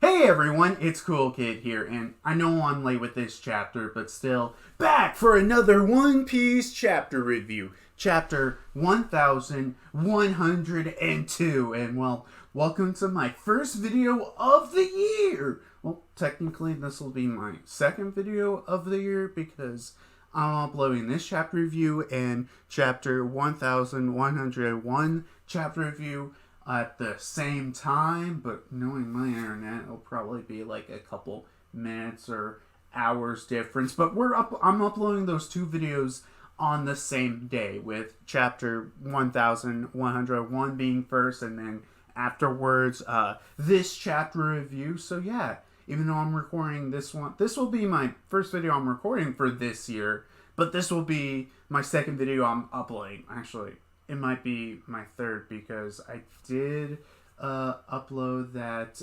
Hey everyone, it's Coolkid here, and I know I'm late with this chapter, but still, back for another One Piece chapter review. Chapter 1102, and well, welcome to my first video of the year! Well, technically this will be my second video of the year, because I'm uploading this chapter review and chapter 1101 chapter review at the same time, but knowing my internet, it'll probably be like a couple minutes or hours difference. But I'm uploading those two videos on the same day, with chapter 1101 being first, and then afterwards this chapter review. So yeah, even though I'm recording this one, this will be my first video I'm recording for this year, but this will be my second video I'm uploading. Actually, it might be my third, because I did upload that,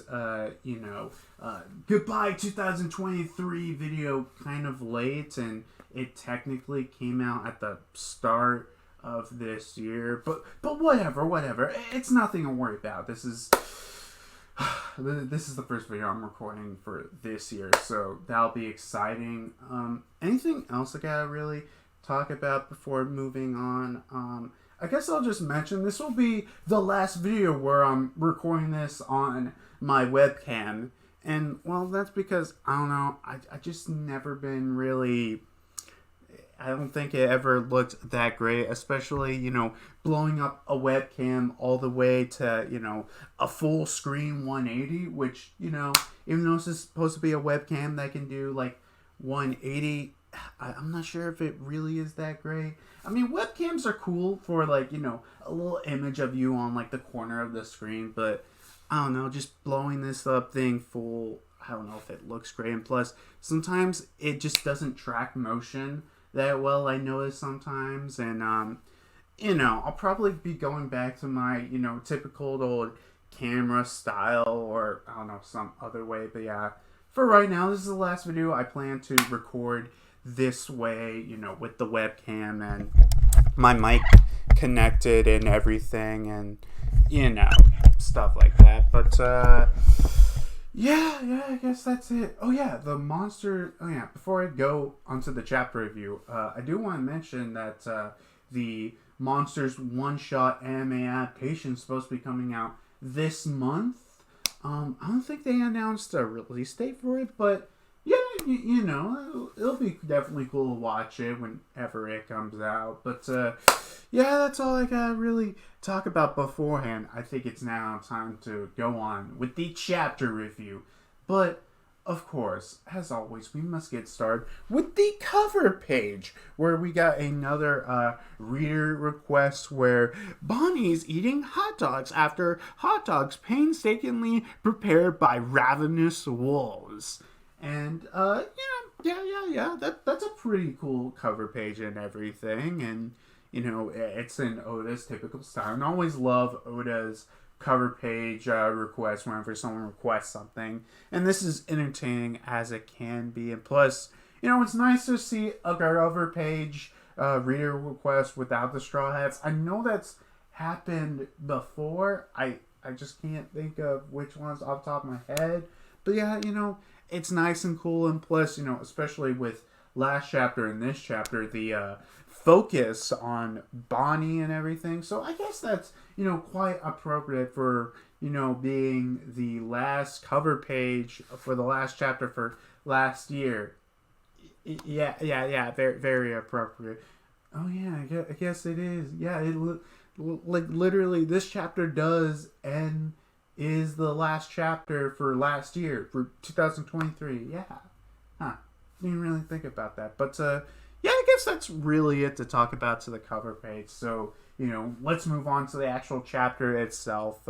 Goodbye 2023 video kind of late, and it technically came out at the start of this year. But whatever. It's nothing to worry about. This is the first video I'm recording for this year, so that'll be exciting. Anything else I gotta really talk about before moving on? I guess I'll just mention this will be the last video where I'm recording this on my webcam. And, well, that's because, I don't know, I just never been really, I don't think it ever looked that great, especially, blowing up a webcam all the way to, a full screen 180, which, even though this is supposed to be a webcam that can do, like, 180, I'm not sure if it really is that great. I mean, webcams are cool for, like, a little image of you on, like, the corner of the screen, but I don't know, just blowing this up thing full, I don't know if it looks great. And plus, sometimes it just doesn't track motion that well, I notice sometimes. And, I'll probably be going back to my, typical old camera style, or, I don't know, some other way. But yeah, for right now, this is the last video I plan to record this way, with the webcam and my mic connected and everything, and stuff like that. But yeah, I guess that's it. Oh yeah, before I go onto the chapter review, I do want to mention that the Monsters one-shot anime adaptation is supposed to be coming out this month. I don't think they announced a release date for it, but yeah, it'll be definitely cool to watch it whenever it comes out. But, yeah, that's all I gotta really talk about beforehand. I think it's now time to go on with the chapter review. But, of course, as always, we must get started with the cover page, where we got another reader request where Bonnie's eating hot dogs after hot dogs painstakingly prepared by ravenous wolves. And, that's a pretty cool cover page and everything. And, it's in Oda's typical style. And I always love Oda's cover page requests whenever someone requests something. And this is entertaining as it can be. And plus, it's nice to see a cover page reader request without the straw hats. I know that's happened before. I just can't think of which ones off the top of my head. But yeah, it's nice and cool, and plus, especially with last chapter and this chapter, the focus on Bonnie and everything. So I guess that's, quite appropriate for, being the last cover page for the last chapter for last year. Yeah, very, very appropriate. Oh yeah, I guess it is. Yeah, literally, this chapter does end. Is the last chapter for last year, for 2023. Yeah. Didn't really think about that. But, yeah, I guess that's really it to talk about to the cover page. So, let's move on to the actual chapter itself,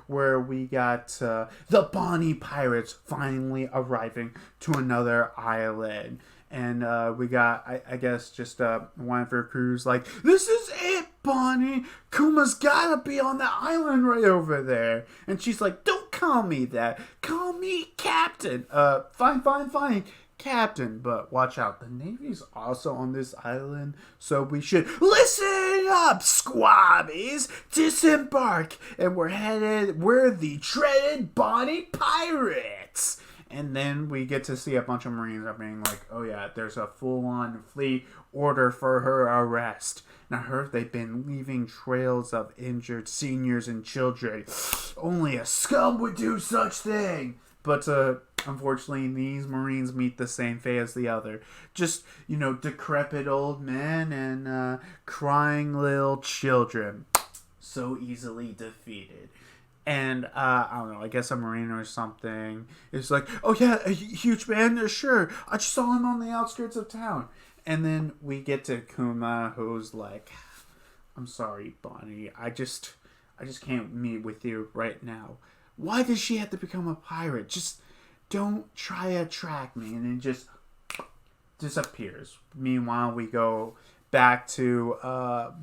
where we got the Bonnie Pirates finally arriving to another island. And we got, I guess, just one of her crews like, "This is it, Bonnie! Kuma's gotta be on the island right over there." And she's like, "Don't call me that. Call me Captain." Fine, Captain. But watch out, the Navy's also on this island, so we should listen up, squabbies! Disembark, and we're the dreaded Bonnie Pirate! pirates. And then we get to see a bunch of Marines are being like, oh yeah, there's a full-on fleet order for her arrest. And I heard they've been leaving trails of injured seniors and children. Only a scum would do such thing. But unfortunately, these Marines meet the same fate as the other. Just, decrepit old men and crying little children. So easily defeated. And, I don't know, I guess a Marine or something is like, oh yeah, a huge man? Sure, I just saw him on the outskirts of town. And then we get to Kuma, who's like, I'm sorry, Bonnie, I just can't meet with you right now. Why does she have to become a pirate? Just don't try to track me. And then just disappears. Meanwhile, we go back to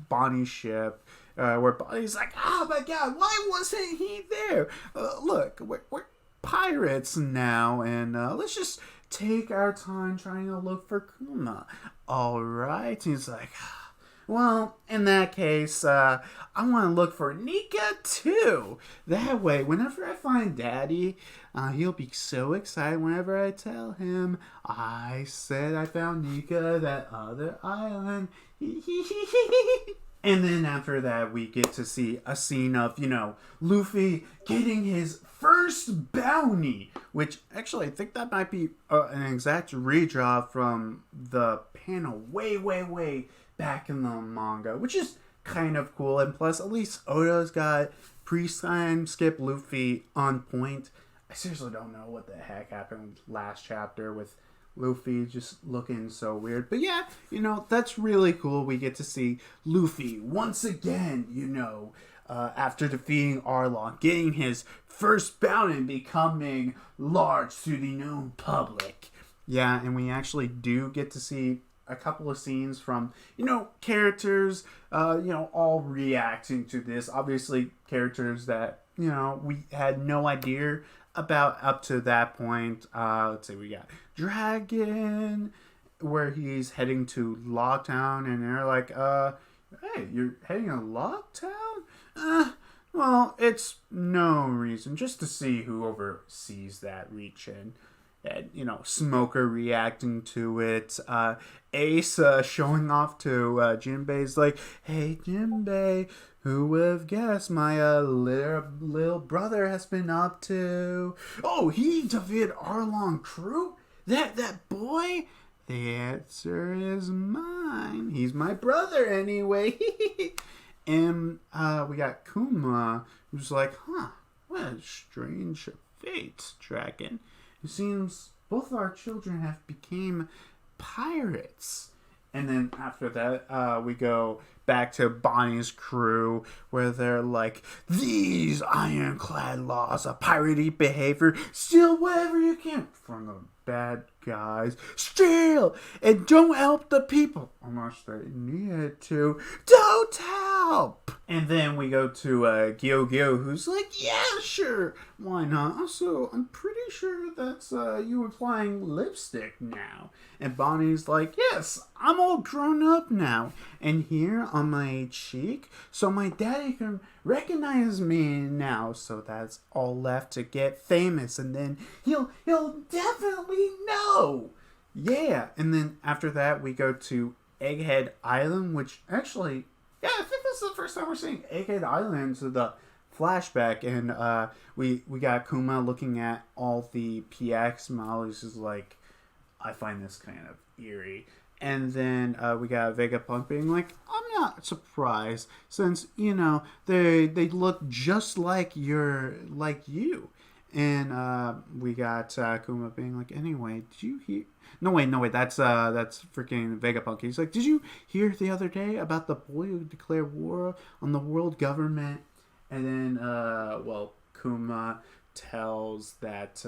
Bonnie's ship, where Bonnie's like, oh my god, why wasn't he there? Look, we're pirates now, and let's just take our time trying to look for Kuma. Alright, he's like, well, in that case, I want to look for Nika too. That way, whenever I find Daddy, he'll be so excited whenever I tell him I said I found Nika, that other island. And then after that, we get to see a scene of, Luffy getting his first bounty. Which, actually, I think that might be an exact redraw from the panel way back in the manga. Which is kind of cool. And plus, at least Oda's got pre-time skip Luffy on point. I seriously don't know what the heck happened last chapter with Luffy just looking so weird. But yeah, that's really cool. We get to see Luffy once again, after defeating Arlong, getting his first bounty and becoming large to the known public. Yeah, and we actually do get to see a couple of scenes from, characters, all reacting to this. Obviously, characters that, we had no idea about up to that point. Let's see, we got Dragon, where he's heading to Locktown, and they're like, hey, you're heading to Locktown? Well, it's no reason, just to see who oversees that region. And, Smoker reacting to it. Ace showing off to Jinbei's like, hey, Jinbei, who would have guessed my little brother has been up to? Oh, he defeated Arlong Crew? That boy? The answer is mine. He's my brother anyway. And we got Kuma, who's like, what a strange fate, Dragon. It seems both our children have became pirates. And then after that, we go back to Bonnie's crew, where they're like, these ironclad laws of piratey behavior, steal whatever you can from the bad guys, steal, and don't help the people unless they need to. Don't help. And then we go to Gyo, who's like, yeah, sure, why not? Also, I'm pretty sure that's you applying lipstick now. And Bonnie's like, yes, I'm all grown up now, and here on my cheek, so my daddy can recognize me now. So that's all left to get famous, and then he'll definitely know. Yeah, and then after that, we go to Egghead Island, which actually, yeah, I think this is the first time we're seeing Egghead Island to the flashback, and we got Kuma looking at all the PX models. Is like, I find this kind of eerie. And then we got Vegapunk being like, I'm not surprised, since, they look just like you. And we got Kuma being like, anyway, did you hear? No wait, that's freaking Vegapunk. He's like, did you hear the other day about the boy who declared war on the world government? And then, Kuma tells that,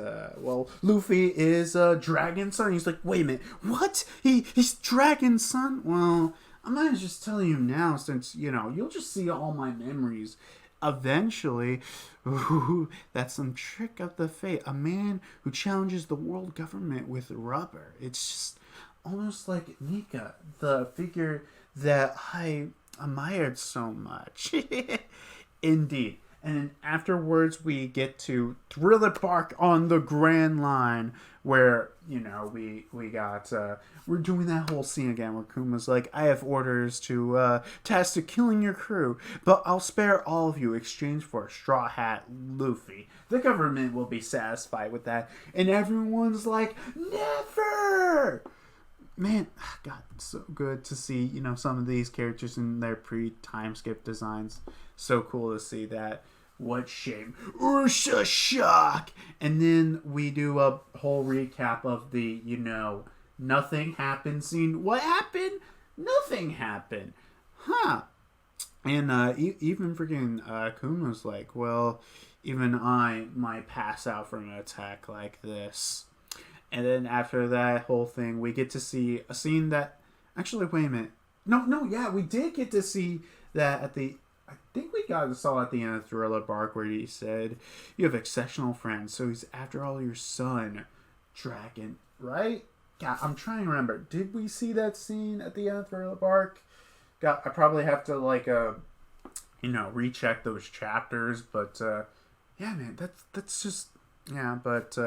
Luffy is Dragon's son. He's like, wait a minute, what? He's Dragon's son? Well, I might as just tell you now, since, you'll just see all my memories eventually. Ooh, that's some trick of the fate. A man who challenges the world government with rubber. It's just almost like Nika, the figure that I admired so much. Indeed. And then afterwards, we get to Thriller Bark on the Grand Line, where we got we're doing that whole scene again where Kuma's like, I have orders to task to killing your crew, but I'll spare all of you in exchange for a Straw Hat Luffy. The government will be satisfied with that, and everyone's like, never. Man, God, so good to see, some of these characters in their pre-time skip designs. So cool to see that. What shame. Ursha shock! And then we do a whole recap of the, nothing happened scene. What happened? Nothing happened. Huh. And even freaking Kuma's like, well, even I might pass out from an attack like this. And then after that whole thing, we get to see a scene that... Actually, wait a minute. Yeah, we did get to see that at the... I think we saw at the end of Thriller Bark where he said, you have exceptional friends, so he's after all your son, Dragon, right? God, I'm trying to remember. Did we see that scene at the end of Thriller Bark? God, I probably have to, recheck those chapters, but, yeah, man, that's just... Yeah, but,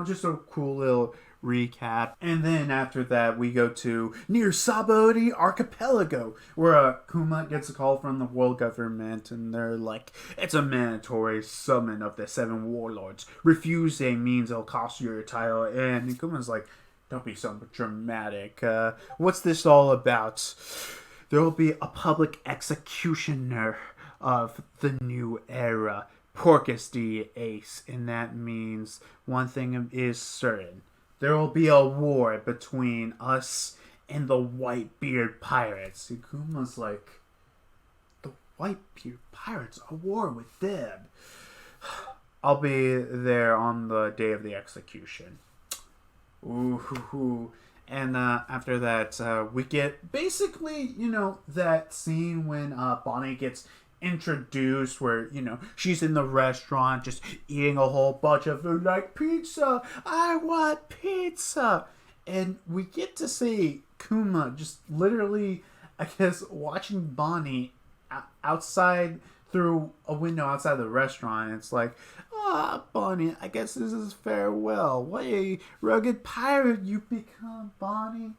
just a cool little recap. And then after that, we go to near Sabaody Archipelago, where Kuma gets a call from the world government, and they're like, it's a mandatory summon of the 7 warlords. Refusing means it'll cost you your title. And Kuma's like, don't be so dramatic. What's this all about? There will be a public executioner of the new era. Porcus the Ace, and that means one thing is certain. There will be a war between us and the Whitebeard Pirates. And Kuma's like, the Whitebeard Pirates? A war with them? I'll be there on the day of the execution. Ooh. And after that, we get basically, that scene when Bonnie gets introduced where, she's in the restaurant just eating a whole bunch of food like, pizza, I want pizza. And we get to see Kuma just literally, I guess, watching Bonnie outside through a window outside the restaurant. It's like, Bonnie, I guess this is farewell. What a rugged pirate you've become, Bonnie.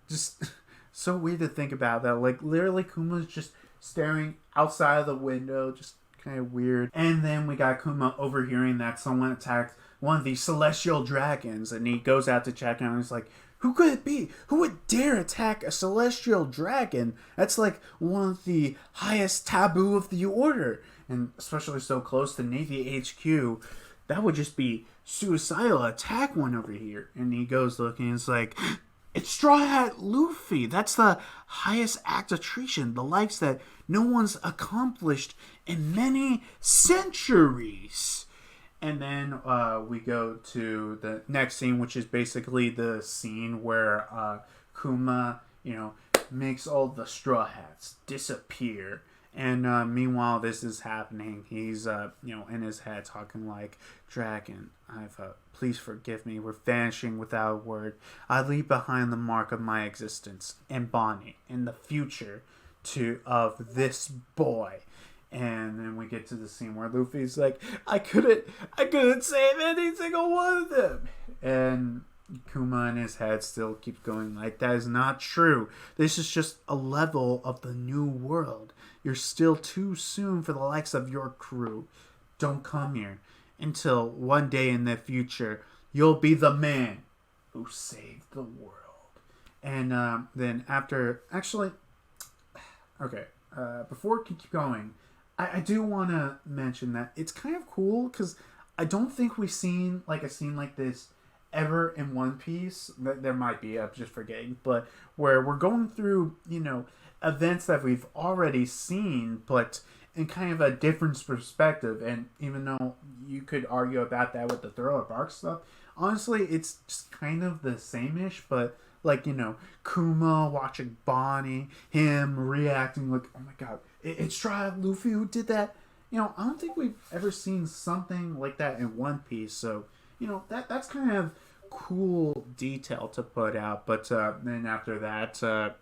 Just so weird to think about that. Like, literally Kuma's just staring outside of the window, just kind of weird. And then we got Kuma overhearing that someone attacked one of these celestial dragons, and he goes out to check and he's like, who could it be? Who would dare attack a celestial dragon? That's like one of the highest taboo of the order, and especially so close to Navy HQ. That would just be suicidal. Attack one over here. And he goes looking and it's like, it's Straw Hat Luffy. That's the highest act of treason, the likes that no one's accomplished in many centuries. And then we go to the next scene, which is basically the scene where Kuma, makes all the Straw Hats disappear. And meanwhile, this is happening. He's, in his head talking like, Dragon, please forgive me. We're vanishing without a word. I leave behind the mark of my existence and Bonnie and the future of this boy. And then we get to the scene where Luffy's like, I couldn't save any single one of them. And Kuma in his head still keeps going like, that is not true. This is just a level of the new world. You're still too soon for the likes of your crew. Don't come here until one day in the future you'll be the man who saved the world. And then after, actually, okay, before we keep going, I do want to mention that it's kind of cool because I don't think we've seen like a scene like this ever in One Piece. There might be, I'm just forgetting, but where we're going through, events that we've already seen, but in kind of a different perspective. And even though you could argue about that with the Thriller Bark stuff, honestly, it's just kind of the same-ish, but like, Kuma watching Bonnie, him reacting like, oh my god, it's Straw Luffy who did that. I don't think we've ever seen something like that in One Piece, so, that's kind of cool detail to put out. But then after that,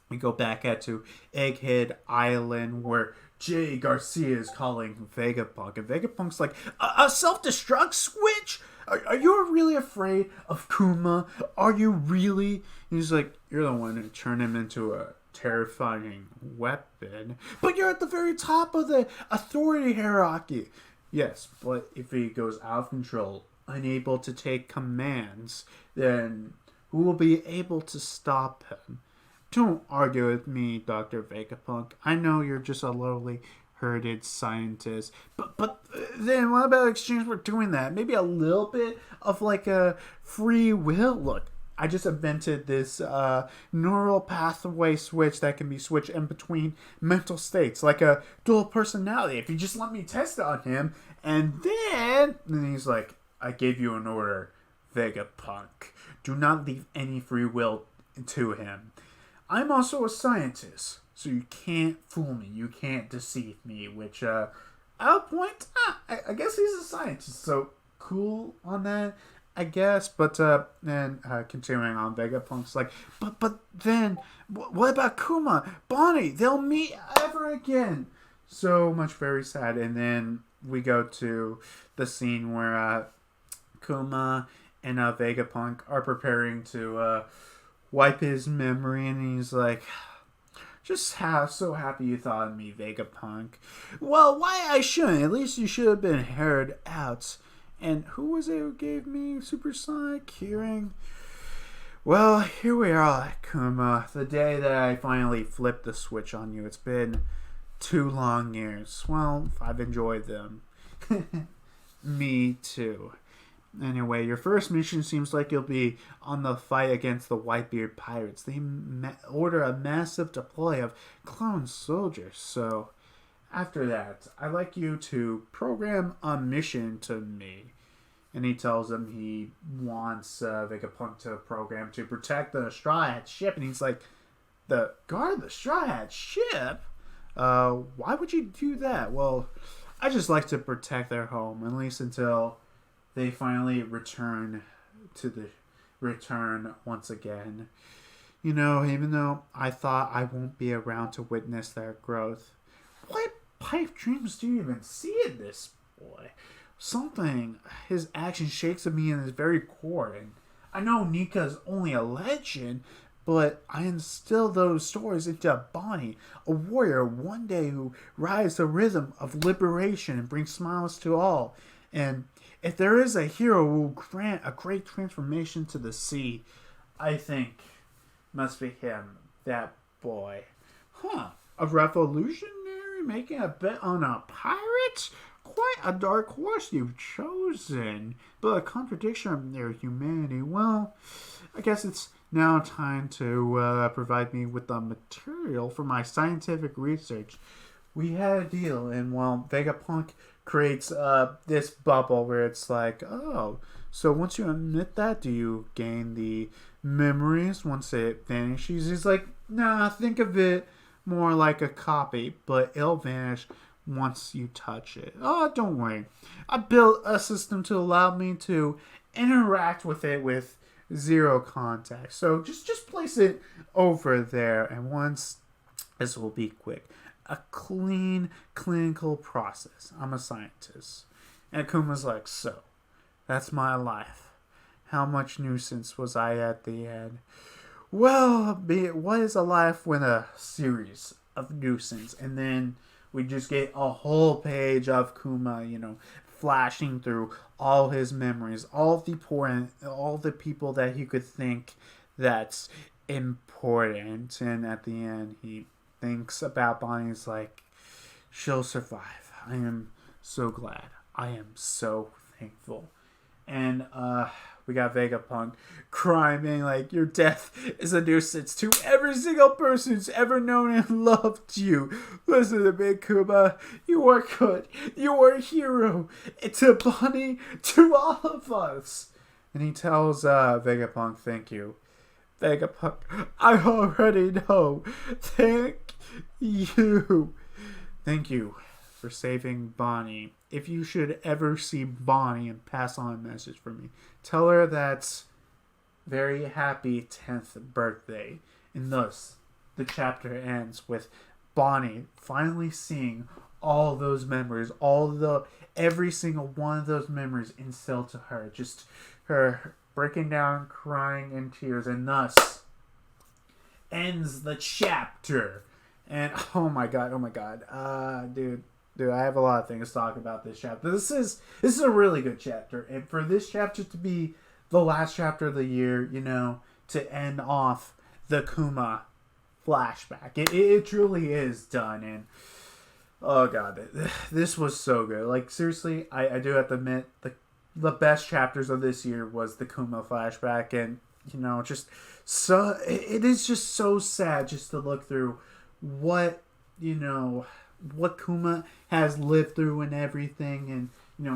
we go back to Egghead Island, where Jay Garcia is calling Vegapunk, and Vegapunk's like, a self-destruct switch? Are you really afraid of Kuma? Are you really? And he's like, you're the one who turned him into a terrifying weapon. But you're at the very top of the authority hierarchy. Yes, but if he goes out of control, unable to take commands, then who will be able to stop him? Don't argue with me, Dr. Vegapunk. I know you're just a lowly herded scientist. But then what about exchange for doing that? Maybe a little bit of like a free will? Look, I just invented this neural pathway switch that can be switched in between mental states, like a dual personality. If you just let me test it on him, and then he's like, I gave you an order, Vegapunk. Do not leave any free will to him. I'm also a scientist, so you can't fool me. You can't deceive me, which, at a point, I guess he's a scientist, so cool on that, I guess. But then continuing on, Vegapunk's like, but then, what about Kuma, Bonnie? They'll meet ever again. So much very sad. And then we go to the scene where Kuma and Vegapunk are preparing to wipe his memory, and he's like, so happy you thought of me, Vegapunk. Well, why I shouldn't? At least you should have been heard out. And who was it who gave me supersonic hearing? Well, here we are, Kuma. The day that I finally flipped the switch on you. It's been 2 long years. Well, I've enjoyed them. Me too. Anyway, your first mission seems like you'll be on the fight against the Whitebeard pirates. They order a massive deploy of clone soldiers. So, after that, I'd like you to program a mission to me. And he tells him he wants Vegapunk to program to protect the Straw Hat ship. And he's like, guard the Straw Hat ship? Why would you do that? Well, I just like to protect their home, at least until they finally return once again. You know, even though I thought I won't be around to witness their growth. What pipe dreams do you even see in this boy? Something, his action shakes at me in his very core. And I know Nika's only a legend, but I instill those stories into Bonnie, a warrior one day who rides the rhythm of liberation and brings smiles to all. And if there is a hero who will grant a great transformation to the sea, I think must be him, that boy. A revolutionary making a bet on a pirate? Quite a dark horse you've chosen, but a contradiction of their humanity. Well, I guess it's now time to provide me with the material for my scientific research. We had a deal, and well, Vegapunk creates this bubble where it's like, oh, so once you admit that, do you gain the memories once it vanishes? He's like, nah, think of it more like a copy, but it'll vanish once you touch it. Oh, don't worry. I built a system to allow me to interact with it with 0 contact. So just place it over there, and once, this will be quick. A clean clinical process. I'm a scientist. And Kuma's like, so, that's my life. How much nuisance was I at the end? Well, what is a life when a series of nuisance? And then we just get a whole page of Kuma, flashing through all his memories, all the people that he could think that's important. And at the end, he thinks about Bonnie. He's like, she'll survive. I am so glad. I am so thankful. And we got Vegapunk crying, being like, your death is a nuisance to every single person who's ever known and loved you. Listen to me, Kuma. You are good. You are a hero. To Bonnie, to all of us. And he tells Vegapunk, thank you. Vegapunk, I already know. Thank you. Thank you for saving Bonnie. If you should ever see Bonnie and pass on a message from me, tell her that's very happy 10th birthday. And thus, the chapter ends with Bonnie finally seeing all those memories, every single one of those memories instilled to her, just her breaking down, crying in tears, and thus ends the chapter. And oh my god, dude, I have a lot of things to talk about this chapter. This is a really good chapter, and for this chapter to be the last chapter of the year, to end off the Kuma flashback, it truly is done. And oh god, this was so good. Like, seriously, I do have to admit, the best chapters of this year was the Kuma flashback. And just so it is just so sad just to look through what Kuma has lived through and everything, and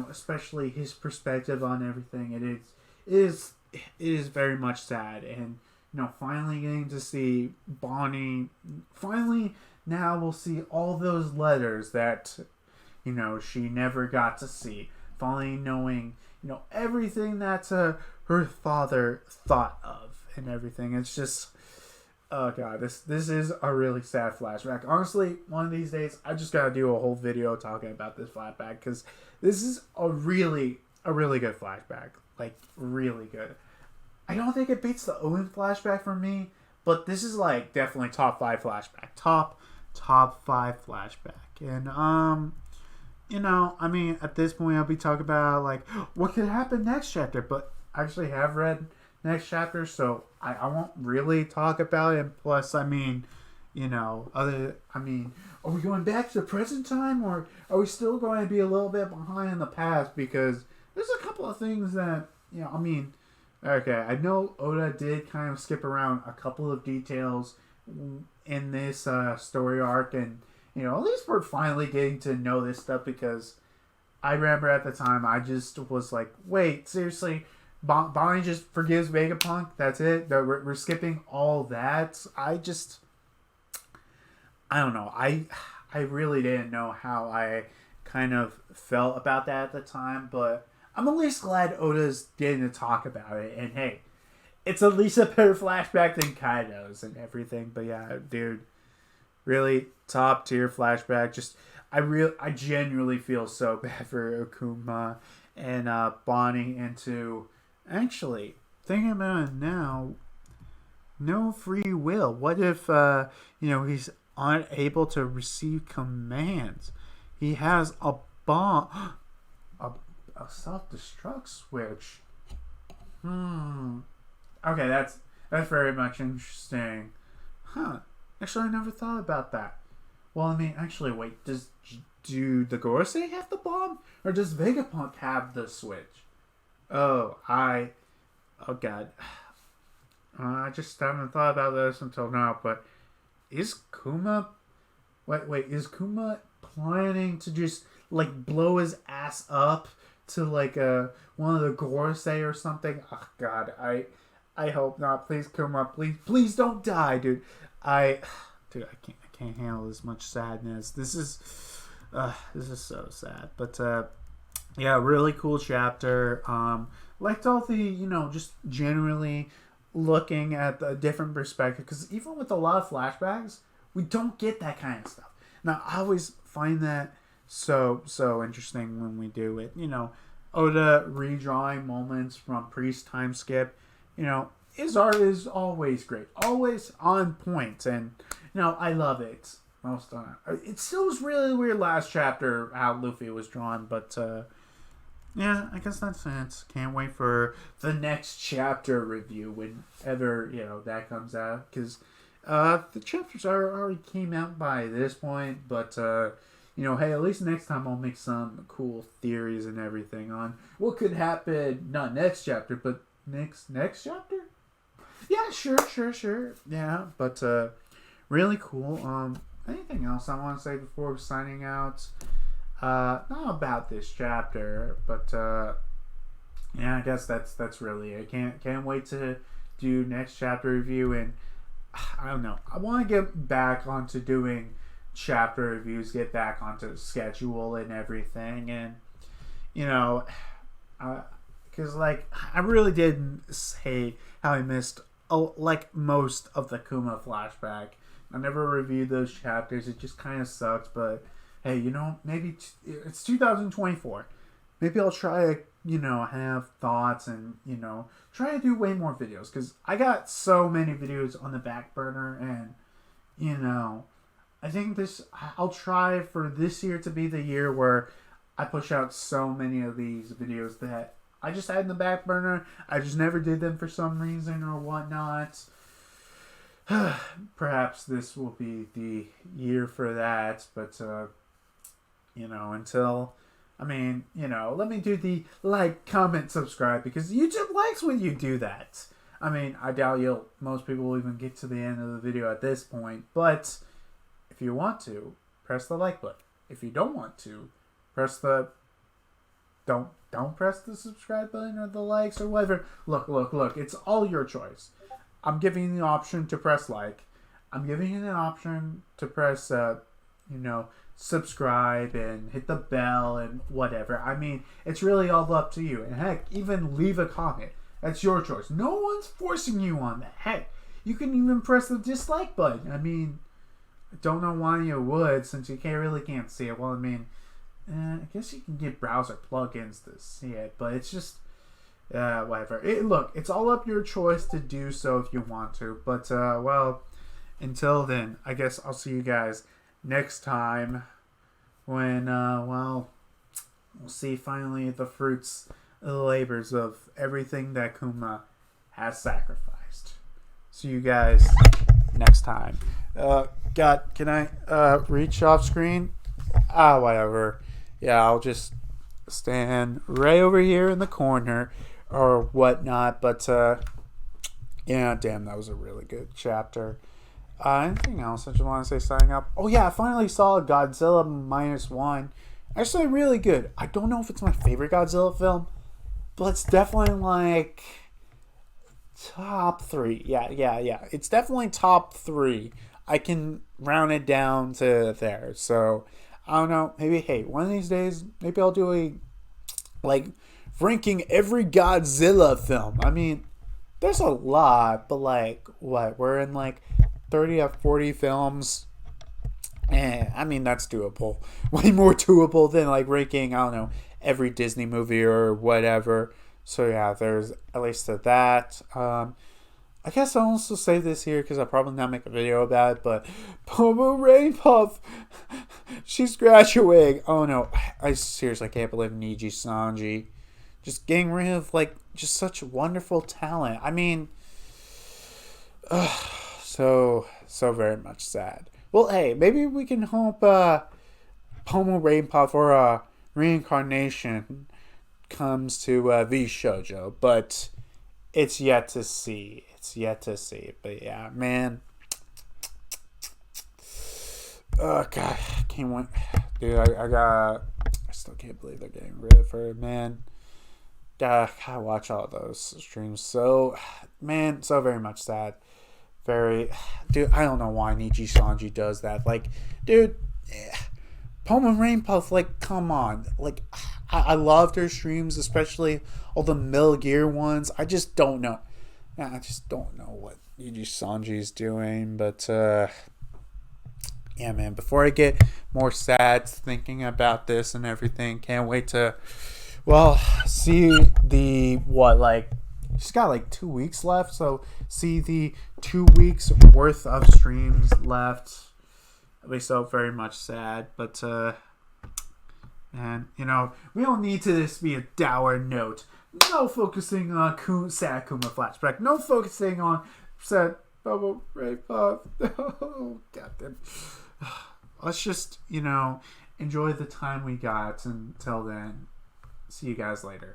especially his perspective on everything. It is very much sad. And finally getting to see Bonnie. Finally, now we'll see all those letters that she never got to see. Finally knowing everything that her father thought of and everything. It's just, oh god, this is a really sad flashback. Honestly, one of these days I just gotta do a whole video talking about this flashback, because this is a really good flashback. Like, really good. I don't think it beats the Owen flashback for me, but this is like definitely top 5 flashback. Top 5 flashback. And I mean, at this point I'll be talking about like what could happen next chapter, but I actually have read next chapter, so I won't really talk about it. And plus, I mean, are we going back to the present time, or are we still going to be a little bit behind in the past? Because there's a couple of things that, okay, I know Oda did kind of skip around a couple of details in this story arc, and at least we're finally getting to know this stuff, because I remember at the time I just was like, wait, seriously, Bonnie just forgives Vegapunk? That's it? We're skipping all that? I don't know. I really didn't know how I kind of felt about that at the time, but I'm at least glad Oda's getting to talk about it. And hey, it's at least a better flashback than Kaido's and everything. But yeah, dude, really top tier flashback. Just I genuinely feel so bad for Kuma and Bonnie, and to actually thinking about it now, no free will. What if he's unable to receive commands? He has a bomb, a self-destruct switch. Okay, that's very much interesting. Actually, I never thought about that. Well, I mean, actually, wait, do the Gorosei have the bomb? Or does Vegapunk have the switch? Oh god. I just haven't thought about this until now, but is Kuma... Wait, is Kuma planning to just, like, blow his ass up to, like, one of the Gorosei or something? Oh god, I hope not. Please, Kuma, please don't die, dude. I can't handle this much sadness. This is so sad. But yeah, really cool chapter. Liked all the just generally looking at the different perspective, because even with a lot of flashbacks, we don't get that kind of stuff. Now, I always find that so interesting when we do it. Oda redrawing moments from Priest time skip. His art is always great, always on point, and I love it. Most of it still was really weird last chapter how Luffy was drawn, but yeah, I guess that's it. Can't wait for the next chapter review whenever that comes out, because the chapters already came out by this point. But hey, at least next time I'll make some cool theories and everything on what could happen. Not next chapter, but next chapter. Yeah, sure. Yeah, but really cool. Anything else I want to say before signing out? Not about this chapter, but yeah, I guess that's really it. Can't wait to do next chapter review, and I don't know. I want to get back onto doing chapter reviews, get back onto the schedule and everything, and because like I really didn't say how I missed like most of the Kuma flashback, I never reviewed those chapters. It just kind of sucks. But hey, maybe it's 2024. Maybe I'll try to, have thoughts and, try to do way more videos. Because I got so many videos on the back burner. And, I think I'll try for this year to be the year where I push out so many of these videos that I just had in the back burner. I just never did them for some reason or whatnot. Perhaps this will be the year for that. But, until... let me do the like, comment, subscribe, because YouTube likes when you do that. I doubt most people will even get to the end of the video at this point, but if you want to, press the like button. If you don't want to, don't press the subscribe button or the likes or whatever. Look, it's all your choice. I'm giving you the option to press like. I'm giving you the option to press, subscribe and hit the bell and whatever. It's really all up to you. And heck, even leave a comment. That's your choice. No one's forcing you on that. Heck, you can even press the dislike button. I don't know why you would, since you really can't see it. Well, I guess you can get browser plugins to see it, but it's just whatever. It's all up your choice to do so if you want to. But until then, I guess I'll see you guys next time when we'll see finally the fruits of the labors of everything that Kuma has sacrificed. See you guys next time. God, can I reach off screen? Whatever. Yeah, I'll just stand right over here in the corner or whatnot. But yeah, damn, that was a really good chapter. Anything else I just want to say signing up? Oh yeah, I finally saw Godzilla -1. Actually, really good. I don't know if it's my favorite Godzilla film, but it's definitely like top 3. Yeah. It's definitely top 3. I can round it down to there. So I don't know. Maybe one of these days, maybe I'll do a ranking every Godzilla film. There's a lot, but what? We're in 30 or 40 films. That's doable. Way more doable than ranking, I don't know, every Disney movie or whatever. So yeah, there's at least to that. I guess I'll also say this here because I'll probably not make a video about it, but Kuma Rain Puff, she's graduating. Oh no, I seriously can't believe Niji Sanji just getting rid of just such wonderful talent. So very much sad. Well, hey, maybe we can hope Pomo Rain Puff or reincarnation comes to V Shoujo, but it's yet to see. But yeah, man. Oh god, can't wait, dude. I still can't believe they're getting rid of her, man. Gotta watch all those streams. So, man, so very much sad. Dude, I don't know why Niji Sanji does that. Dude, Pomo Rain Puff, come on. I loved her streams, especially all the Metal Gear ones. I just don't know. I just don't know what Niji Sanji's doing. But, yeah, man, before I get more sad thinking about this and everything, can't wait to, see she's got 2 weeks left, so see the 2 weeks worth of streams left. At least so very much sad, but and we don't need to this be a dour note. No focusing on sad Kuma flashback. No focusing on sad Bubble Ray Puff. Oh goddamn. Let's just enjoy the time we got. Until then, see you guys later.